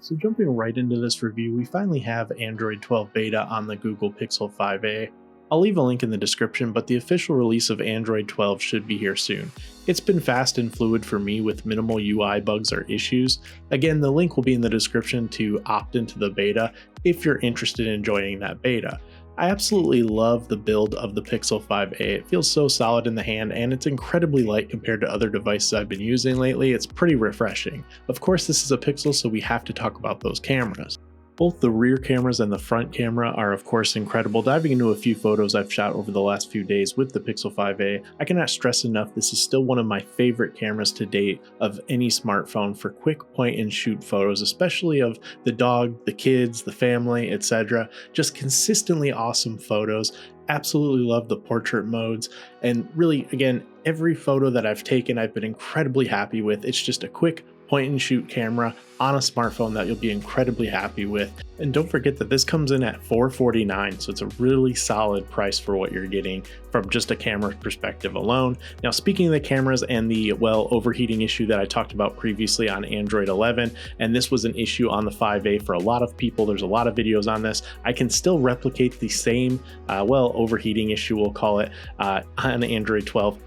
So jumping right into this review, we finally have Android 12 beta on the Google Pixel 5a. I'll leave a link in the description, but the official release of Android 12 should be here soon. It's been fast and fluid for me with minimal UI bugs or issues. Again, the link will be in the description to opt into the beta if you're interested in joining that beta. I absolutely love the build of the Pixel 5a. It feels so solid in the hand and it's incredibly light compared to other devices I've been using lately. It's pretty refreshing. Of course, this is a Pixel, so we have to talk about those cameras. Both the rear cameras and the front camera are of course incredible. Diving into a few photos I've shot over the last few days with the Pixel 5a, I cannot stress enough this is still one of my favorite cameras to date of any smartphone for quick point and shoot photos, especially of the dog, the kids, the family, etc. Just consistently awesome photos. Absolutely love the portrait modes, and really, again, every photo that I've taken I've been incredibly happy with. It's just a quick point and shoot camera on a smartphone that you'll be incredibly happy with. And don't forget that this comes in at $449, so it's a really solid price for what you're getting from just a camera perspective alone. Now, speaking of the cameras and the, overheating issue that I talked about previously on Android 11, and this was an issue on the 5a for a lot of people, there's a lot of videos on this, I can still replicate the same, overheating issue, we'll call it, on Android 12.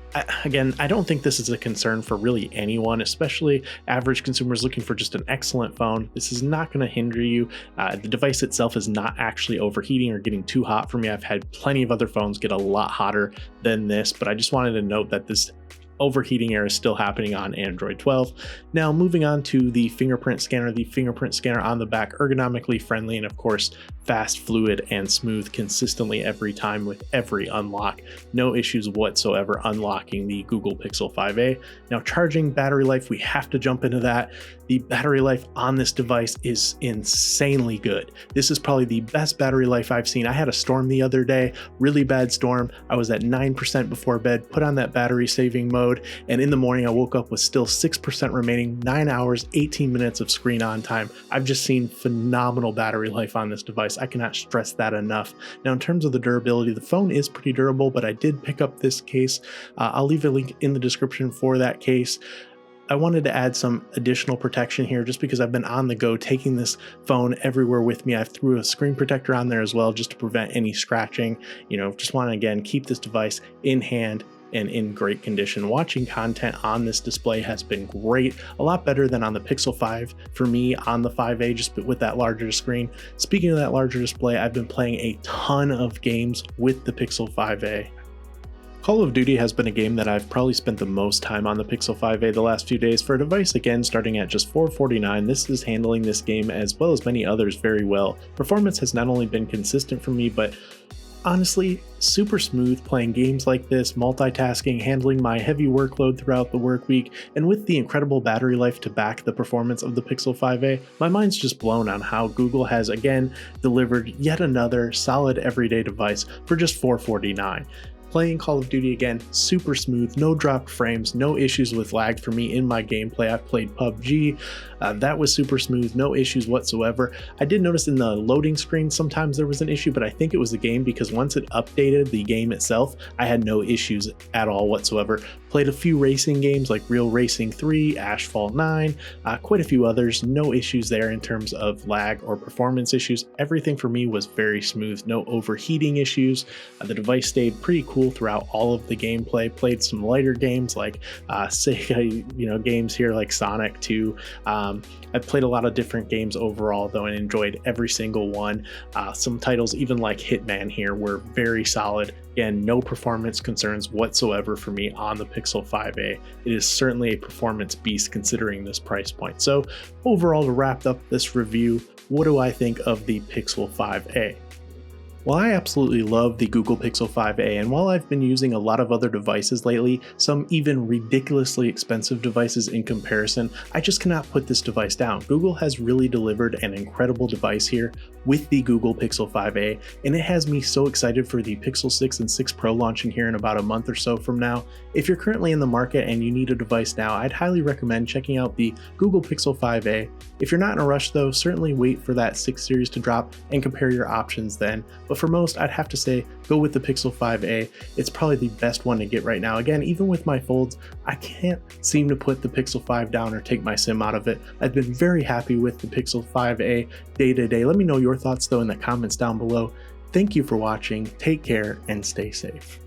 Again, I don't think this is a concern for really anyone, especially average consumers looking for just an excellent phone. This is not going to hinder you. The device itself is not actually overheating or getting too hot for me. I've had plenty of other phones get a lot hotter than this, but I just wanted to note that this overheating error is still happening on Android 12. Now, moving on to the fingerprint scanner on the back, ergonomically friendly and of course fast, fluid, and smooth consistently every time with every unlock. No issues whatsoever unlocking the Google Pixel 5a. Now, charging, battery life, we have to jump into that. The battery life on this device is insanely good. This is probably the best battery life I've seen. I had a storm the other day, really bad storm. I was at 9% before bed, put on that battery saving mode, and in the morning I woke up with still 6% remaining, 9 hours, 18 minutes of screen on time. I've just seen phenomenal battery life on this device. I cannot stress that enough. Now, in terms of the durability, the phone is pretty durable, but I did pick up this case. I'll leave a link in the description for that case. I wanted to add some additional protection here just because I've been on the go taking this phone everywhere with me. I threw a screen protector on there as well just to prevent any scratching. Just want to again keep this device in hand and in great condition. Watching content on this display has been great, a lot better than on the Pixel 5 for me on the 5a, just with that larger screen. Speaking of that larger display, I've been playing a ton of games with the Pixel 5a. Call of Duty has been a game that I've probably spent the most time on the Pixel 5a the last few days. For a device again starting at just $449, this is handling this game as well as many others very well. Performance has not only been consistent for me, but honestly, super smooth playing games like this, multitasking, handling my heavy workload throughout the work week, and with the incredible battery life to back the performance of the Pixel 5a, my mind's just blown on how Google has again delivered yet another solid everyday device for just $449. Playing Call of Duty again, super smooth, no dropped frames, no issues with lag for me in my gameplay. I've played PUBG, that was super smooth, no issues whatsoever. I did notice in the loading screen sometimes there was an issue, but I think it was the game because once it updated the game itself, I had no issues at all whatsoever. Played a few racing games like Real Racing 3, Asphalt 9, quite a few others, no issues there in terms of lag or performance issues. Everything for me was very smooth, no overheating issues. The device stayed pretty cool throughout all of the gameplay. Played some lighter games like Sega, games here like Sonic 2. I've played a lot of different games overall though and enjoyed every single one. Some titles even like Hitman here were very solid. Again, no performance concerns whatsoever for me on the Pixel 5a. It is certainly a performance beast considering this price point. So overall, to wrap up this review, what do I think of the Pixel 5a? Well, I absolutely love the Google Pixel 5a, and while I've been using a lot of other devices lately, some even ridiculously expensive devices in comparison, I just cannot put this device down. Google has really delivered an incredible device here with the Google Pixel 5a, and it has me so excited for the Pixel 6 and 6 Pro launching here in about a month or so from now. If you're currently in the market and you need a device now, I'd highly recommend checking out the Google Pixel 5a. If you're not in a rush though, certainly wait for that 6 series to drop and compare your options then. But But for most, I'd have to say go with the Pixel 5a. It's probably the best one to get right now. Again, even with my folds, I can't seem to put the Pixel 5 down or take my SIM out of it. I've been very happy with the Pixel 5a day to day. Let me know your thoughts though in the comments down below. Thank you for watching, take care, and stay safe.